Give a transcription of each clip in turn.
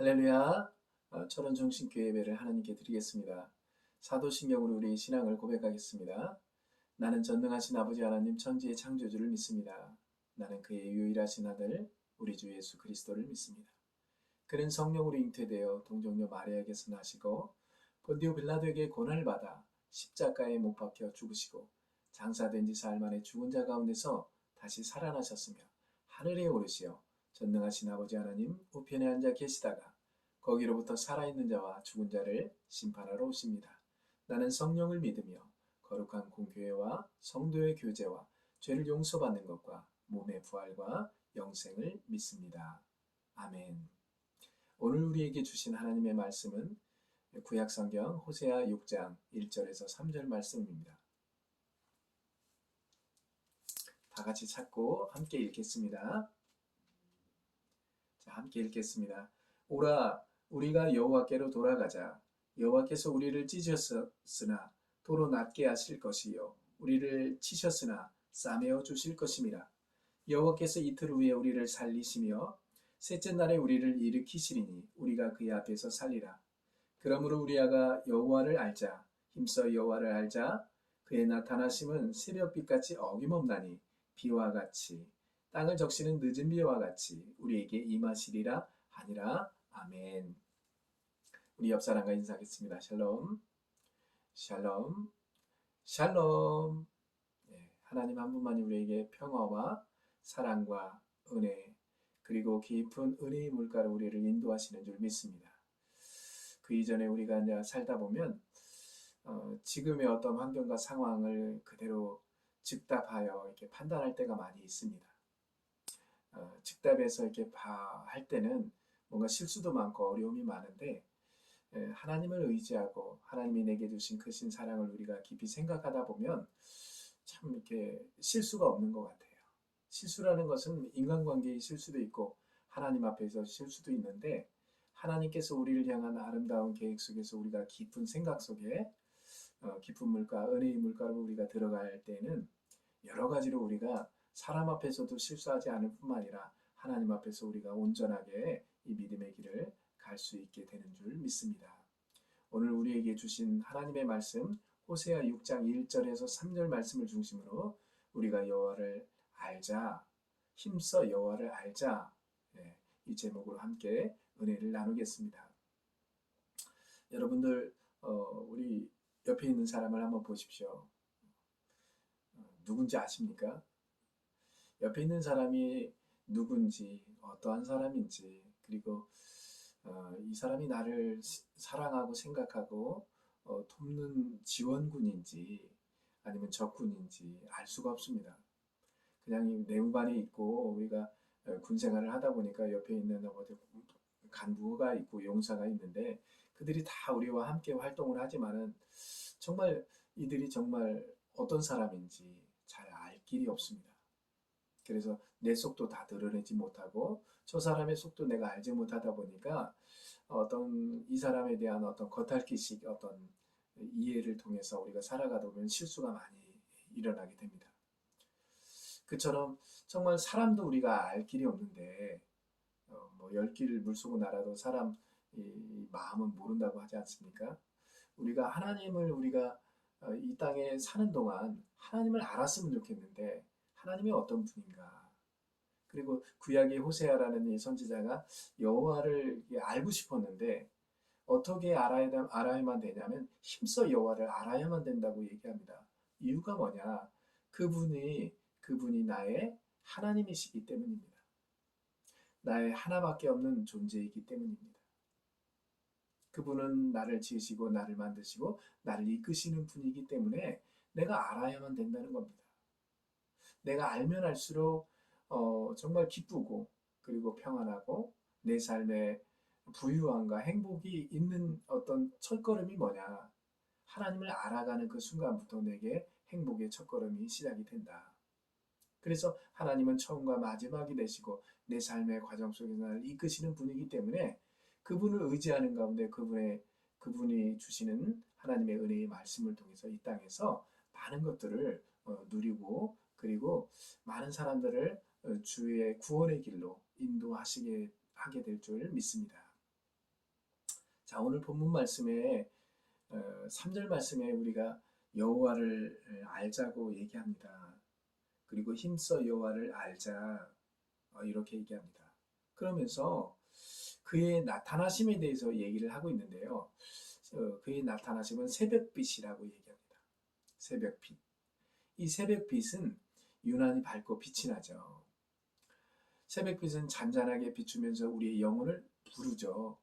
할렐루야. 철원정신교회 예배를 하나님께 드리겠습니다. 사도신경으로 우리의 신앙을 고백하겠습니다. 나는 전능하신 아버지 하나님 천지의 창조주를 믿습니다. 나는 그의 유일하신 아들 우리 주 예수 그리스도를 믿습니다. 그는 성령으로 잉태되어 동정녀 마리아에게서 나시고 본디오 빌라도에게 고난을 받아 십자가에 못 박혀 죽으시고 장사된 지 사흘 만에 죽은 자 가운데서 다시 살아나셨으며 하늘에 오르시어 전능하신 아버지 하나님 우편에 앉아 계시다가 거기로부터 살아있는 자와 죽은 자를 심판하러 오십니다. 나는 성령을 믿으며 거룩한 공교회와 성도의 교제와 죄를 용서받는 것과 몸의 부활과 영생을 믿습니다. 아멘. 오늘 우리에게 주신 하나님의 말씀은 구약성경 호세아 6장 1절에서 3절 말씀입니다. 다 같이 찾고 함께 읽겠습니다. 자, 함께 읽겠습니다. 오라, 우리가 여호와께로 돌아가자. 여호와께서 우리를 찢으셨으나 도로 낫게 하실 것이요 우리를 치셨으나 싸매어 주실 것임이라. 여호와께서 이틀 후에 우리를 살리시며 셋째 날에 우리를 일으키시리니 우리가 그의 앞에서 살리라. 그러므로 우리가 여호와를 알자. 힘써 여호와를 알자. 그의 나타나심은 새벽빛같이 어김없나니 비와 같이 땅을 적시는 늦은 비와 같이 우리에게 임하시리라 하니라. 아멘. 우리 옆 사람과 인사하겠습니다. 샬롬, 샬롬, 샬롬. 하나님 한 분만이 우리에게 평화와 사랑과 은혜 그리고 깊은 은혜의 물가로 우리를 인도하시는 줄 믿습니다. 그 이전에 우리가 이제 살다 보면 지금의 어떤 환경과 상황을 그대로 즉답하여 이렇게 판단할 때가 많이 있습니다. 즉답해서 이렇게 할 때는 뭔가 실수도 많고 어려움이 많은데 하나님을 의지하고 하나님이 내게 주신 크신 사랑을 우리가 깊이 생각하다 보면 참 이렇게 실수가 없는 것 같아요. 실수라는 것은 인간관계의 실수도 있고 하나님 앞에서 실수도 있는데 하나님께서 우리를 향한 아름다운 계획 속에서 우리가 깊은 생각 속에 깊은 물가, 은혜의 물가로 우리가 들어갈 때는 여러 가지로 우리가 사람 앞에서도 실수하지 않을 뿐만 아니라 하나님 앞에서 우리가 온전하게 이 믿음의 길을 갈 수 있게 되는 줄 믿습니다. 오늘 우리에게 주신 하나님의 말씀 호세아 6장 1절에서 3절 말씀을 중심으로 우리가 여호와를 알자, 힘써 여호와를 알자, 이 제목으로 함께 은혜를 나누겠습니다. 여러분들 우리 옆에 있는 사람을 한번 보십시오. 누군지 아십니까? 옆에 있는 사람이 누군지, 어떠한 사람인지, 그리고 이 사람이 나를 사랑하고 생각하고 돕는 지원군인지 아니면 적군인지 알 수가 없습니다. 그냥 이 내무반에 있고 우리가 군 생활을 하다 보니까 옆에 있는 간부가 있고 용사가 있는데 그들이 다 우리와 함께 활동을 하지만은 정말 이들이 정말 어떤 사람인지 잘 알 길이 없습니다. 그래서 내 속도 다 드러내지 못하고 저 사람의 속도 내가 알지 못하다 보니까 어떤 이 사람에 대한 어떤 겉핥기식 어떤 이해를 통해서 우리가 살아가다 보면 실수가 많이 일어나게 됩니다. 그처럼 정말 사람도 우리가 알 길이 없는데 뭐 10길 물속을 날아도 사람 이 마음은 모른다고 하지 않습니까? 우리가 하나님을 우리가 이 땅에 사는 동안 하나님을 알았으면 좋겠는데 하나님이 어떤 분인가? 그리고 구약의 호세아라는 이 선지자가 여호와를 알고 싶었는데 어떻게 알아야만 되냐면 힘써 여호와를 알아야만 된다고 얘기합니다. 이유가 뭐냐? 그분이 나의 하나님이시기 때문입니다. 나의 하나밖에 없는 존재이기 때문입니다. 그분은 나를 지으시고 나를 만드시고 나를 이끄시는 분이기 때문에 내가 알아야만 된다는 겁니다. 내가 알면 알수록 정말 기쁘고 그리고 평안하고 내 삶에 부유함과 행복이 있는 어떤 첫걸음이 뭐냐? 하나님을 알아가는 그 순간부터 내게 행복의 첫걸음이 시작이 된다. 그래서 하나님은 처음과 마지막이 되시고 내 삶의 과정 속에서 나를 이끄시는 분이기 때문에 그분을 의지하는 가운데 그분이 주시는 하나님의 은혜의 말씀을 통해서 이 땅에서 많은 것들을 누리고 그리고 많은 사람들을 주의 구원의 길로 인도하시게 하게 될 줄 믿습니다. 자, 오늘 본문 말씀에 3절 말씀에 우리가 여호와를 알자고 얘기합니다. 그리고 힘써 여호와를 알자 이렇게 얘기합니다. 그러면서 그의 나타나심에 대해서 얘기를 하고 있는데요. 그의 나타나심은 새벽빛이라고 얘기합니다. 새벽빛. 이 새벽빛은 유난히 밝고 빛이 나죠. 새벽빛은 잔잔하게 비추면서 우리의 영혼을 부르죠.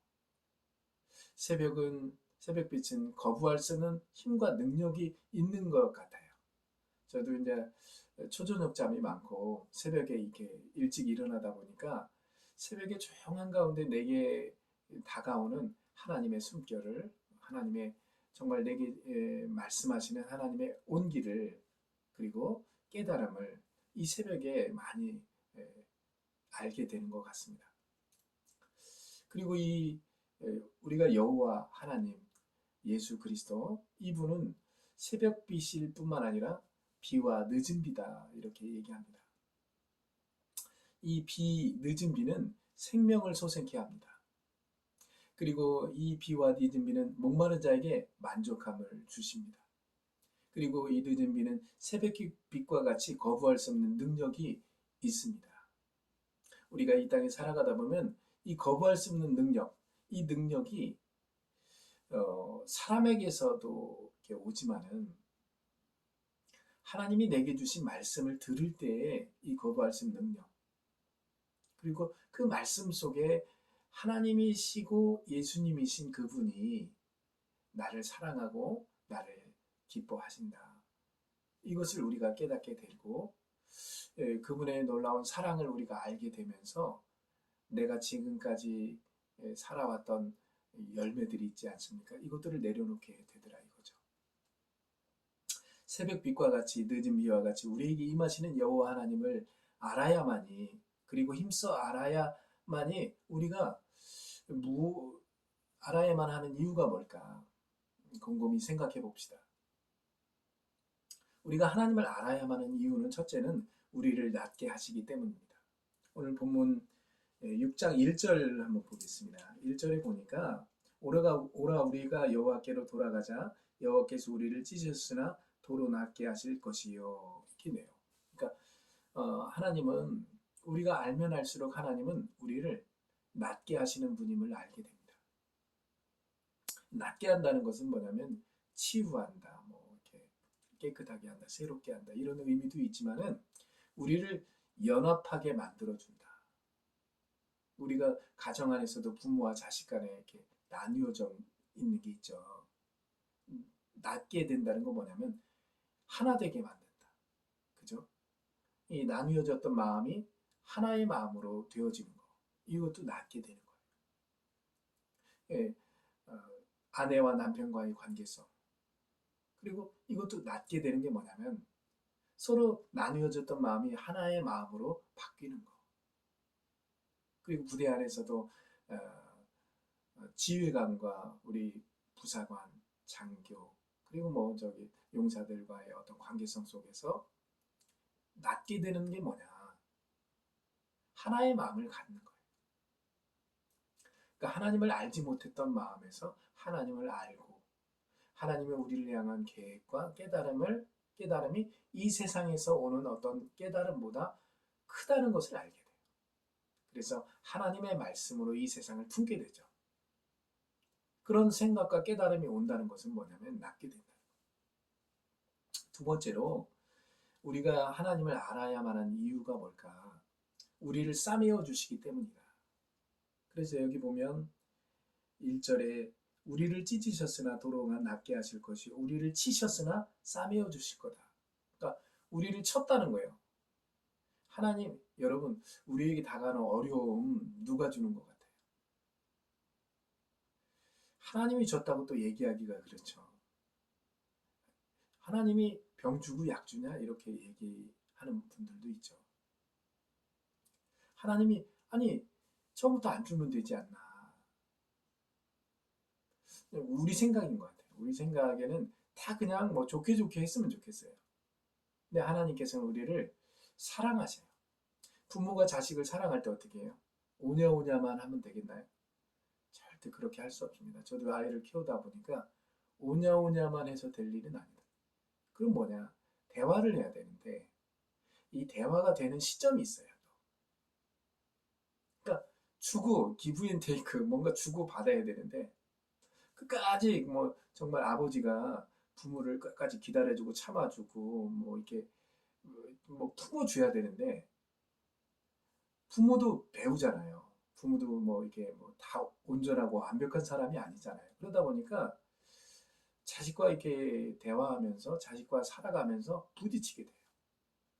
새벽빛은 거부할 수 없는 힘과 능력이 있는 것 같아요. 저도 이제 초저녁잠이 많고 새벽에 이렇게 일찍 일어나다 보니까 새벽에 조용한 가운데 내게 다가오는 하나님의 숨결을, 하나님의 정말 내게 말씀하시는 하나님의 온기를, 그리고 깨달음을 이 새벽에 많이 알게 되는 것 같습니다. 그리고 우리가 여호와 하나님 예수 그리스도, 이분은 새벽빛일 뿐만 아니라 비와 늦은 비다 이렇게 얘기합니다. 이 비, 늦은 비는 생명을 솟게 합니다. 그리고 이 비와 늦은 비는 목마른 자에게 만족함을 주십니다. 그리고 이 늦은 비는 새벽빛과 같이 거부할 수 없는 능력이 있습니다. 우리가 이 땅에 살아가다 보면 이 거부할 수 없는 능력, 이 능력이 사람에게서도 이렇게 오지만은 하나님이 내게 주신 말씀을 들을 때에 이 거부할 수 없는 능력, 그리고 그 말씀 속에 하나님이시고 예수님이신 그분이 나를 사랑하고 나를 기뻐하신다. 이것을 우리가 깨닫게 되고 그분의 놀라운 사랑을 우리가 알게 되면서 내가 지금까지 살아왔던 열매들이 있지 않습니까? 이것들을 내려놓게 되더라 이거죠. 새벽빛과 같이 늦은 비와 같이 우리에게 임하시는 여호와 하나님을 알아야만이, 그리고 힘써 알아야만이 우리가 알아야만 하는 이유가 뭘까? 곰곰이 생각해 봅시다. 우리가 하나님을 알아야만 하는 이유는 첫째는 우리를 낫게 하시기 때문입니다. 오늘 본문 6장 1절 한번 보겠습니다. 1절에 보니까 오라 우리가 여호와께로 돌아가자. 여호와께서 우리를 찢으셨으나 도로 낫게 하실 것이요. 이렇게 돼요. 그러니까 하나님은, 우리가 알면 알수록 하나님은 우리를 낫게 하시는 분임을 알게 됩니다. 낫게 한다는 것은 뭐냐면 치유한다, 뭐 이렇게 깨끗하게 한다, 새롭게 한다 이런 의미도 있지만은 우리를 연합하게 만들어준다. 우리가 가정 안에서도 부모와 자식 간에 이렇게 나뉘어져 있는 게 있죠. 낫게 된다는 건 뭐냐면 하나 되게 만든다. 그죠? 이 나뉘어졌던 마음이 하나의 마음으로 되어지는 거. 이것도 낫게 되는 거예요. 예, 아내와 남편과의 관계성. 그리고 이것도 낫게 되는 게 뭐냐면 서로 나뉘어졌던 마음이 하나의 마음으로 바뀌는 거. 그리고 부대 안에서도 지휘관과 우리 부사관, 장교, 그리고 뭐 용사들과의 어떤 관계성 속에서 낫게 되는 게 뭐냐? 하나의 마음을 갖는 거예요. 그러니까 하나님을 알지 못했던 마음에서 하나님을 알고, 하나님의 우리를 향한 계획과 깨달음이 이 세상에서 오는 어떤 깨달음보다 크다는 것을 알게 돼요. 그래서 하나님의 말씀으로 이 세상을 품게 되죠. 그런 생각과 깨달음이 온다는 것은 뭐냐면 낫게 된다는 거예요. 두 번째로 우리가 하나님을 알아야만 하는 이유가 뭘까? 우리를 싸매어 주시기 때문이다. 그래서 여기 보면 1절에 우리를 찢으셨으나 도로가 낫게 하실 것이, 우리를 치셨으나 싸매어 주실 거다. 그러니까 우리를 쳤다는 거예요. 하나님, 여러분, 우리에게 다가오는 어려움 누가 주는 것 같아요? 하나님이 줬다고 또 얘기하기가 그렇죠. 하나님이 병 주고 약 주냐? 이렇게 얘기하는 분들도 있죠. 하나님이, 아니, 처음부터 안 주면 되지 않나. 우리 생각인 것 같아요. 우리 생각에는 다 그냥 뭐 좋게 했으면 좋겠어요. 근데 하나님께서는 우리를 사랑하셔요. 부모가 자식을 사랑할 때 어떻게 해요? 오냐오냐만 하면 되겠나요? 절대 그렇게 할 수 없습니다. 저도 아이를 키우다 보니까 오냐오냐만 해서 될 일은 아니다. 그럼 뭐냐? 대화를 해야 되는데 이 대화가 되는 시점이 있어요. 그러니까 주고 기브 앤 테이크 뭔가 주고 받아야 되는데 끝까지 뭐 정말 아버지가 부모를 끝까지 기다려주고 참아주고 뭐 이렇게 뭐 품어줘야 되는데 부모도 배우잖아요. 부모도 뭐 이렇게 뭐 다 온전하고 완벽한 사람이 아니잖아요. 그러다 보니까 자식과 이렇게 대화하면서 자식과 살아가면서 부딪히게 돼요.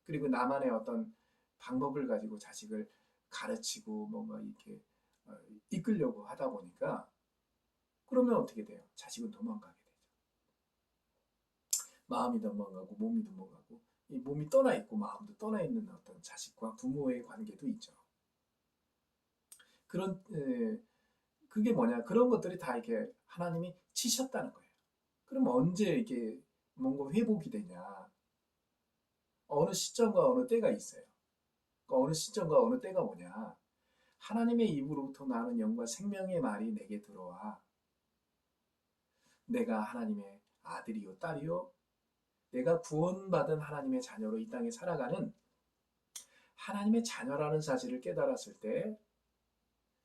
그리고 나만의 어떤 방법을 가지고 자식을 가르치고 뭔가 이렇게 어, 이끌려고 하다 보니까 그러면 어떻게 돼요? 자식은 도망가게 되죠. 마음이 도망가고 몸이 도망가고 이 몸이 떠나 있고 마음도 떠나 있는 어떤 자식과 부모의 관계도 있죠. 그런 그게 뭐냐? 그런 것들이 다 이렇게 하나님이 치셨다는 거예요. 그럼 언제 이렇게 뭔가 회복이 되냐? 어느 시점과 어느 때가 있어요. 그러니까 어느 시점과 어느 때가 뭐냐? 하나님의 입으로부터 나는 영과 생명의 말이 내게 들어와. 내가 하나님의 아들이요 딸이요 내가 구원받은 하나님의 자녀로 이 땅에 살아가는 하나님의 자녀라는 사실을 깨달았을 때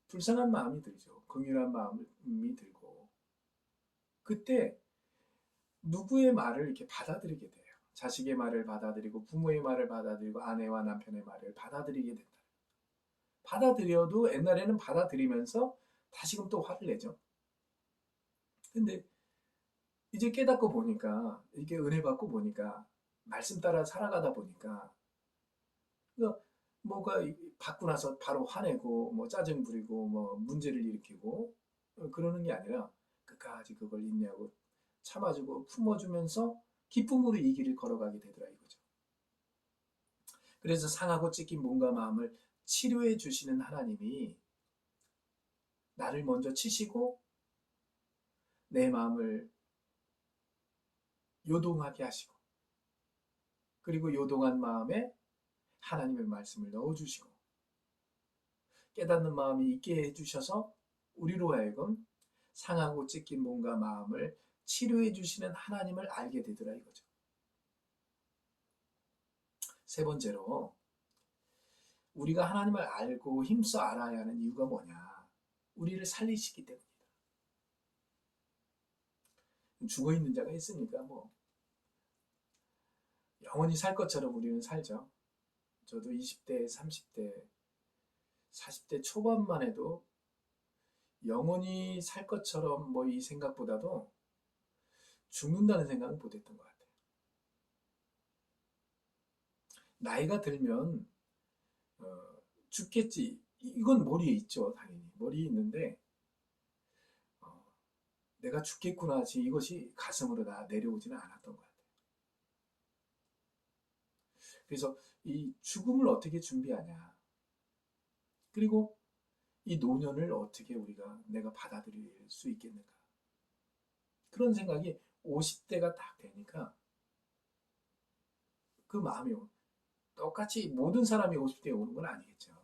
불쌍한 마음이 들죠. 긍휼한 마음이 들고 그때 누구의 말을 이렇게 받아들이게 돼요. 자식의 말을 받아들이고 부모의 말을 받아들이고 아내와 남편의 말을 받아들이게 된다. 받아들여도 옛날에는 받아들이면서 다시금 또 화를 내죠. 근데 이제 깨닫고 보니까 이게 은혜 받고 보니까 말씀 따라 살아가다 보니까 그러니까 뭐가 받고 나서 바로 화내고 뭐 짜증 부리고 뭐 문제를 일으키고 그러는 게 아니라 끝까지 그걸 인내하고 참아주고 품어주면서 기쁨으로 이 길을 걸어가게 되더라 이거죠. 그래서 상하고 찢긴 몸과 마음을 치료해 주시는 하나님이 나를 먼저 치시고 내 마음을 요동하게 하시고 그리고 요동한 마음에 하나님의 말씀을 넣어주시고 깨닫는 마음이 있게 해주셔서 우리로 하여금 상하고 찢긴 몸과 마음을 치료해 주시는 하나님을 알게 되더라 이거죠. 세 번째로 우리가 하나님을 알고 힘써 알아야 하는 이유가 뭐냐? 우리를 살리시기 때문이다. 죽어있는 자가 있습니까? 뭐 영원히 살 것처럼 우리는 살죠. 저도 20대, 30대, 40대 초반만 해도 영원히 살 것처럼 뭐 이 생각보다도 죽는다는 생각은 못했던 것 같아요. 나이가 들면 죽겠지. 이건 머리에 있죠, 당연히. 머리에 있는데 어, 내가 죽겠구나. 이것이 가슴으로 다 내려오지는 않았던 것 같아요. 그래서 이 죽음을 어떻게 준비하냐. 그리고 이 노년을 어떻게 내가 받아들일 수 있겠는가. 그런 생각이 50대가 딱 되니까 그 마음이 똑같이 모든 사람이 50대에 오는 건 아니겠죠.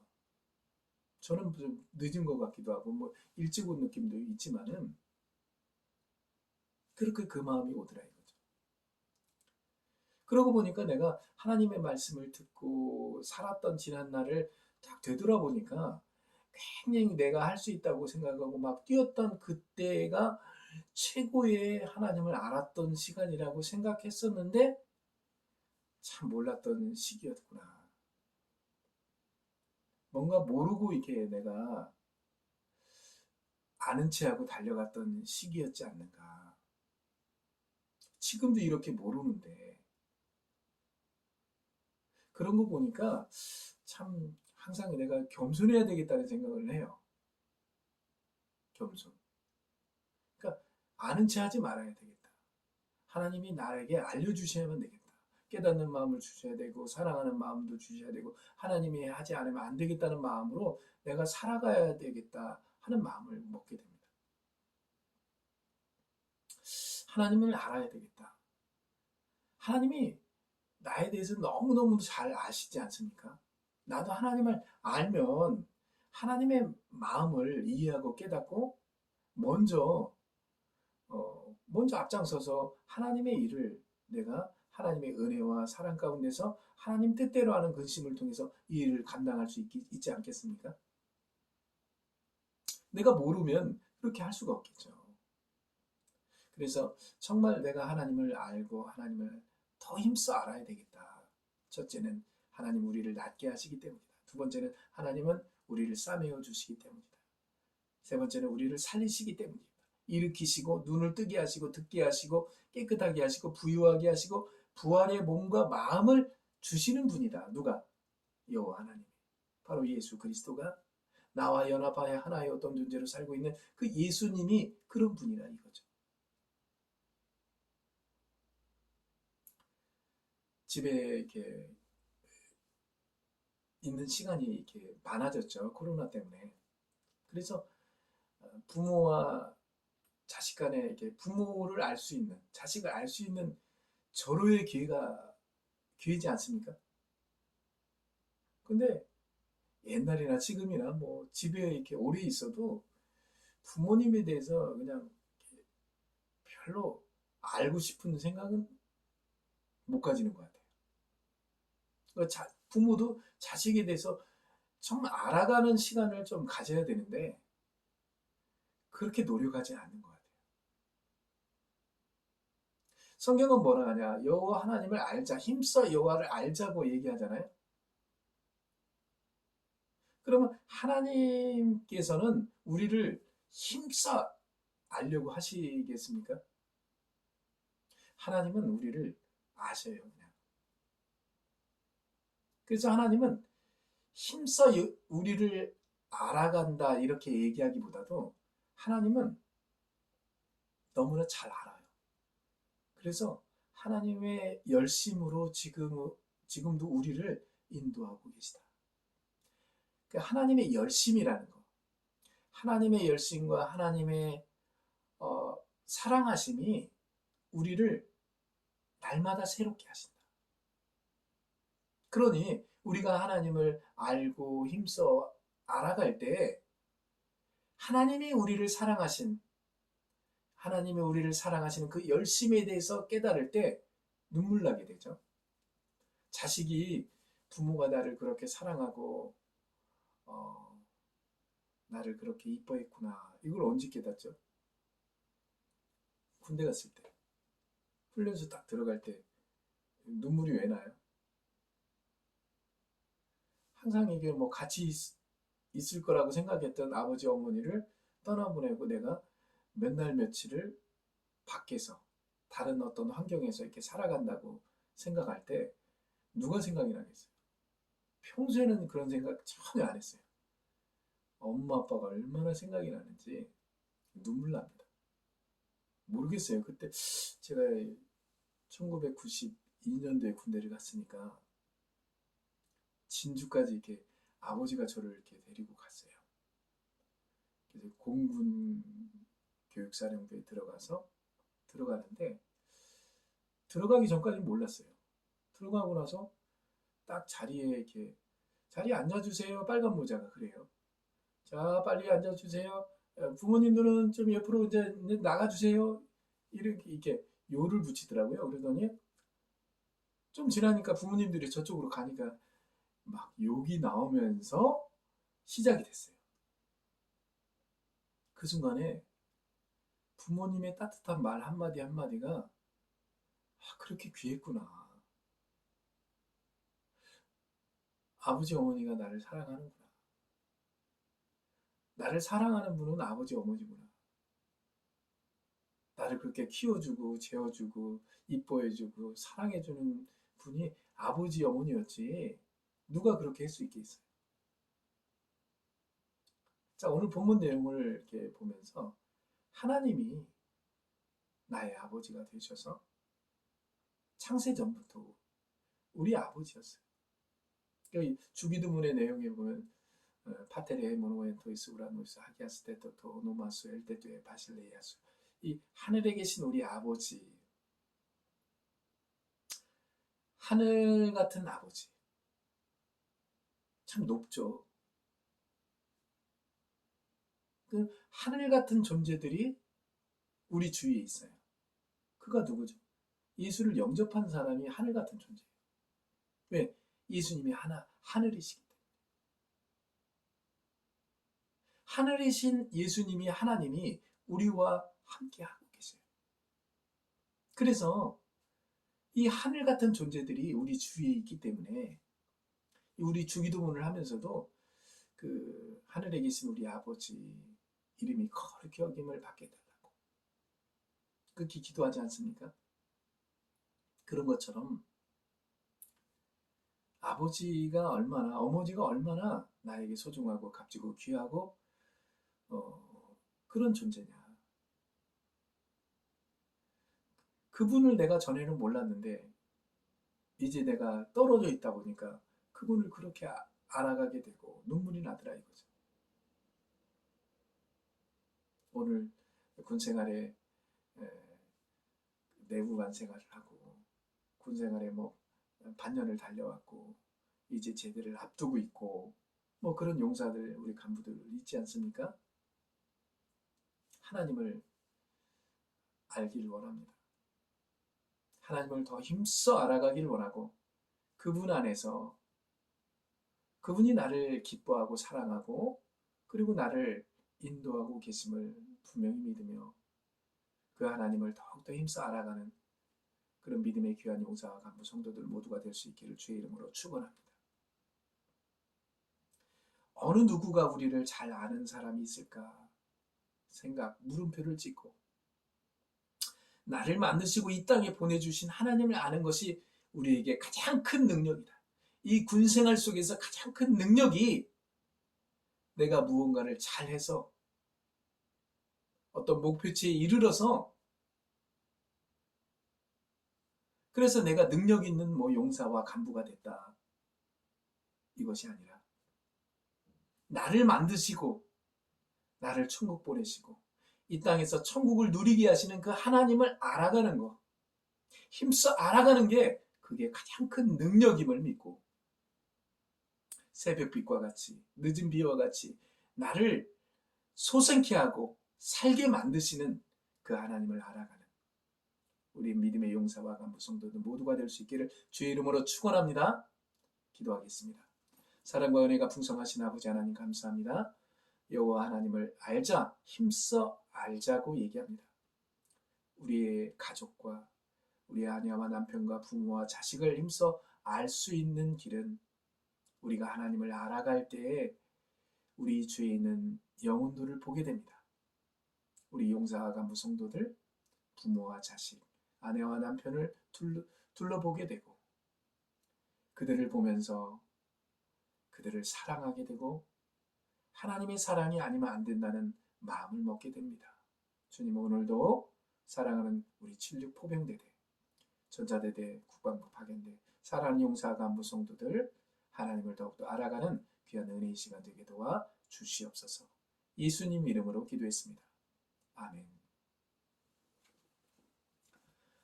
저는 좀 늦은 것 같기도 하고 뭐 일찍 온 느낌도 있지만은 그렇게 그 마음이 오더라 이거죠. 그러고 보니까 내가 하나님의 말씀을 듣고 살았던 지난 날을 딱 되돌아보니까 굉장히 내가 할 수 있다고 생각하고 막 뛰었던 그때가 최고의 하나님을 알았던 시간이라고 생각했었는데 참 몰랐던 시기였구나. 뭔가 모르고 이렇게 내가 아는 체하고 달려갔던 시기였지 않는가. 지금도 이렇게 모르는데 그런 거 보니까 참 항상 내가 겸손해야 되겠다는 생각을 해요. 겸손. 그러니까 아는 체 하지 말아야 되겠다. 하나님이 나에게 알려주셔야만 되겠다. 깨닫는 마음을 주셔야 되고 사랑하는 마음도 주셔야 되고 하나님이 하지 않으면 안 되겠다는 마음으로 내가 살아가야 되겠다 하는 마음을 먹게 됩니다. 하나님을 알아야 되겠다. 하나님이 나에 대해서 너무너무 잘 아시지 않습니까? 나도 하나님을 알면 하나님의 마음을 이해하고 깨닫고 먼저 먼저 앞장서서 하나님의 일을 내가 하나님의 은혜와 사랑 가운데서 하나님 뜻대로 하는 근심을 통해서 이 일을 감당할 수 있지 않겠습니까? 내가 모르면 그렇게 할 수가 없겠죠. 그래서 정말 내가 하나님을 알고 하나님을 더 힘써 알아야 되겠다. 첫째는 하나님 우리를 낫게 하시기 때문이다. 두 번째는 하나님은 우리를 싸매어 주시기 때문이다. 세 번째는 우리를 살리시기 때문이다. 일으키시고 눈을 뜨게 하시고 듣게 하시고 깨끗하게 하시고 부유하게 하시고 부활의 몸과 마음을 주시는 분이다. 누가? 여호와 하나님. 바로 예수 그리스도가 나와 연합하여 하나의 어떤 존재로 살고 있는 그 예수님이 그런 분이라 이거죠. 집에 이렇게 있는 시간이 이렇게 많아졌죠. 코로나 때문에. 그래서 부모와 자식 간에 이렇게 부모를 알 수 있는, 자식을 알 수 있는 절호의 기회지 않습니까? 근데 옛날이나 지금이나 뭐 집에 이렇게 오래 있어도 부모님에 대해서 그냥 별로 알고 싶은 생각은 못 가지는 것 같아요. 그러니까 부모도 자식에 대해서 정말 알아가는 시간을 좀 가져야 되는데 그렇게 노력하지 않는 것 같아요. 성경은 뭐라 하냐? 여호와 하나님을 알자, 힘써 여호와를 알자고 얘기하잖아요. 그러면 하나님께서는 우리를 힘써 알려고 하시겠습니까? 하나님은 우리를 아셔요, 그냥. 그래서 하나님은 힘써 우리를 알아간다 이렇게 얘기하기보다도 하나님은 너무나 잘 알아요. 그래서 하나님의 열심으로 지금도 우리를 인도하고 계시다. 그러니까 하나님의 열심이라는 거, 하나님의 열심과 하나님의 사랑하심이 우리를 날마다 새롭게 하신다. 그러니 우리가 하나님을 알고 힘써 알아갈 때 하나님이 우리를 사랑하시는 그 열심에 대해서 깨달을 때 눈물 나게 되죠. 자식이 부모가 나를 그렇게 사랑하고 어, 나를 그렇게 이뻐했구나. 이걸 언제 깨닫죠? 군대 갔을 때. 훈련소 딱 들어갈 때 눈물이 왜 나요? 항상 이게 뭐 같이 있을 거라고 생각했던 아버지 어머니를 떠나보내고 내가 몇 날 며칠을 밖에서 다른 어떤 환경에서 이렇게 살아간다고 생각할 때 누가 생각이 나겠어요? 평소에는 그런 생각 전혀 안 했어요. 엄마 아빠가 얼마나 생각이 나는지 눈물 납니다. 모르겠어요. 그때 제가 1992년도에 군대를 갔으니까 진주까지 이렇게 아버지가 저를 이렇게 데리고 갔어요. 그래서 공군 교육사령부에 들어가는데 들어가기 전까지 몰랐어요. 들어가고 나서 딱 자리에 이렇게 자리에 앉아주세요. 빨간 모자가 그래요. 자, 빨리 앉아주세요. 부모님들은 좀 옆으로 이제 나가주세요. 이렇게 요를 붙이더라고요. 그러더니 좀 지나니까 부모님들이 저쪽으로 가니까 막 욕이 나오면서 시작이 됐어요. 그 순간에 부모님의 따뜻한 말 한마디 한마디가 그렇게 귀했구나. 아버지 어머니가 나를 사랑하는구나. 나를 사랑하는 분은 아버지 어머니구나. 나를 그렇게 키워주고 재워주고 이뻐해주고 사랑해주는 분이 아버지 어머니였지 누가 그렇게 할 수 있겠어요. 자, 오늘 본문 내용을 이렇게 보면서 하나님이 나의 아버지가 되셔서 창세 전부터 우리 아버지였어요. 주기도문의 내용에 보면 파테레 모노엔토이스 우라노스 하기아스 테토토 노마스 엘테토에 바실레이아스 이 하늘에 계신 우리 아버지 하늘 같은 아버지 참 높죠. 그 하늘 같은 존재들이 우리 주위에 있어요. 그가 누구죠? 예수를 영접한 사람이 하늘 같은 존재예요. 왜? 예수님이 하늘이시기 때문에. 하늘이신 예수님이 하나님이 우리와 함께 하고 계세요. 그래서 이 하늘 같은 존재들이 우리 주위에 있기 때문에 우리 주기도문을 하면서도 그 하늘에 계신 우리 아버지 이름이 거룩히 여김을 받게 달라고 그렇게 기도하지 않습니까? 그런 것처럼 어머니가 얼마나 나에게 소중하고 값지고 귀하고 그런 존재냐. 그분을 내가 전에는 몰랐는데 이제 내가 떨어져 있다 보니까 그분을 그렇게 알아가게 되고 눈물이 나더라 이거죠. 오늘 군 생활에 내무반 생활을 하고 군 생활에 뭐 반년을 달려왔고 이제 제대를 앞두고 있고 뭐 그런 용사들 우리 간부들 있지 않습니까? 하나님을 알기를 원합니다. 하나님을 더 힘써 알아가길 원하고 그분 안에서 그분이 나를 기뻐하고 사랑하고 그리고 나를 인도하고 계심을 분명히 믿으며 그 하나님을 더욱더 힘써 알아가는 그런 믿음의 귀한 용사와 간부 성도들 모두가 될 수 있기를 주의 이름으로 축원합니다. 어느 누구가 우리를 잘 아는 사람이 있을까 물음표를 찍고 나를 만드시고 이 땅에 보내주신 하나님을 아는 것이 우리에게 가장 큰 능력이다. 이 군생활 속에서 가장 큰 능력이 내가 무언가를 잘해서 어떤 목표치에 이르러서 그래서 내가 능력 있는 뭐 용사와 간부가 됐다. 이것이 아니라 나를 만드시고 나를 천국 보내시고 이 땅에서 천국을 누리게 하시는 그 하나님을 알아가는 것, 힘써 알아가는 게 그게 가장 큰 능력임을 믿고 새벽빛과 같이 늦은 비와 같이 나를 소생케 하고 살게 만드시는 그 하나님을 알아가는 우리 믿음의 용사와 간부 성도들 모두가 될 수 있기를 주의 이름으로 축원합니다. 기도하겠습니다. 사랑과 은혜가 풍성하신 아버지 하나님 감사합니다. 여호와 하나님을 알자, 힘써 알자고 얘기합니다. 우리의 가족과 우리의 아내와 남편과 부모와 자식을 힘써 알 수 있는 길은 우리가 하나님을 알아갈 때에 우리 주위에 있는 영혼들을 보게 됩니다. 우리 용사와 간부 성도들, 부모와 자식, 아내와 남편을 둘러보게 되고 그들을 보면서 그들을 사랑하게 되고 하나님의 사랑이 아니면 안 된다는 마음을 먹게 됩니다. 주님 오늘도 사랑하는 우리 76 포병대대, 전자대대, 국방부 파견대, 사랑하는 용사 간부 성도들 하나님을 더욱더 알아가는 귀한 은혜의 시간 되게 도와 주시옵소서. 예수님 이름으로 기도했습니다. 아멘.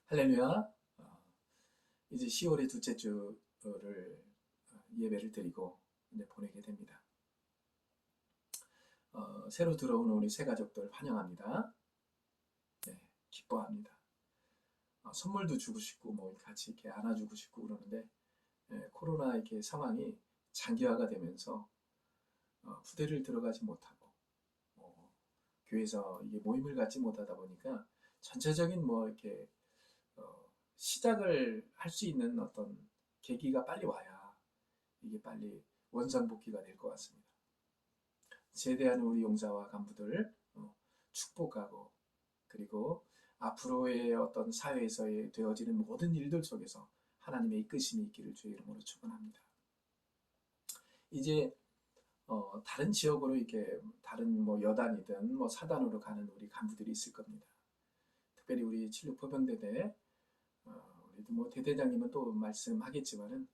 할렐루야. 이제 10월의 둘째 주를 예배를 드리고 보내게 됩니다. 새로 들어오는 우리 새 가족들 환영합니다. 네, 기뻐합니다. 선물도 주고 싶고 뭐 같이 이렇게 안아주고 싶고 그러는데 코로나 이렇게 상황이 장기화가 되면서 부대를 들어가지 못하고 교회에서 이게 모임을 갖지 못하다 보니까 전체적인 뭐 이렇게 시작을 할 수 있는 어떤 계기가 빨리 와야 이게 빨리 원상복귀가 될 것 같습니다. 제대하는 우리 용사와 간부들 축복하고 그리고 앞으로의 어떤 사회에서 되어지는 모든 일들 속에서 하나님의 이끄심이 있기를 주의 이름으로 축원합니다. 이제 다른 지역으로 이렇게 다른 뭐 여단이든 뭐 사단으로 가는 우리 간부들이 있을 겁니다. 특별히 우리 76 포병대대 우리도 뭐 대대장님은 또 말씀하겠지만은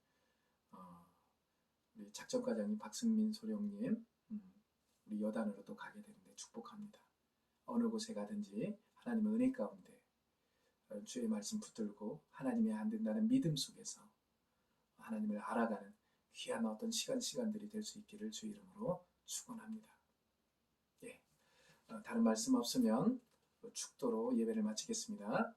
우리 작전과장님 박승민 소령님 우리 여단으로 또 가게 되는데 축복합니다. 어느 곳에 가든지 하나님의 은혜 가운데 주의 말씀 붙들고 하나님이 안 된다는 믿음 속에서 하나님을 알아가는 귀한 어떤 시간들이 될 수 있기를 주의 이름으로 축원합니다. 예, 다른 말씀 없으면 축도로 예배를 마치겠습니다.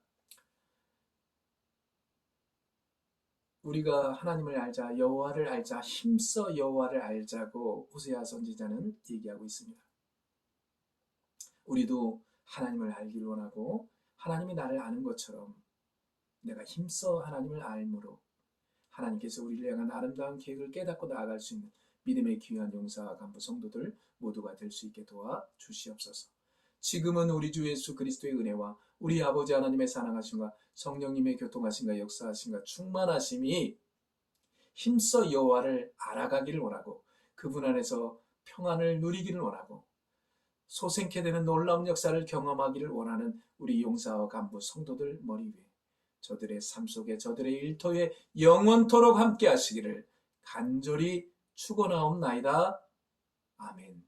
우리가 하나님을 알자, 여호와를 알자, 힘써 여호와를 알자고 호세아 선지자는 얘기하고 있습니다. 우리도 하나님을 알기를 원하고 하나님이 나를 아는 것처럼 내가 힘써 하나님을 알므로 하나님께서 우리를 향한 아름다운 계획을 깨닫고 나아갈 수 있는 믿음의 귀한 용사 간부 성도들 모두가 될 수 있게 도와 주시옵소서. 지금은 우리 주 예수 그리스도의 은혜와 우리 아버지 하나님의 사랑하심과 성령님의 교통하심과 역사하심과 충만하심이 힘써 여호와를 알아가기를 원하고 그분 안에서 평안을 누리기를 원하고 소생케 되는 놀라운 역사를 경험하기를 원하는 우리 용사와 간부 성도들 머리 위에 저들의 삶 속에 저들의 일터에 영원토록 함께 하시기를 간절히 축원하옵나이다. 아멘.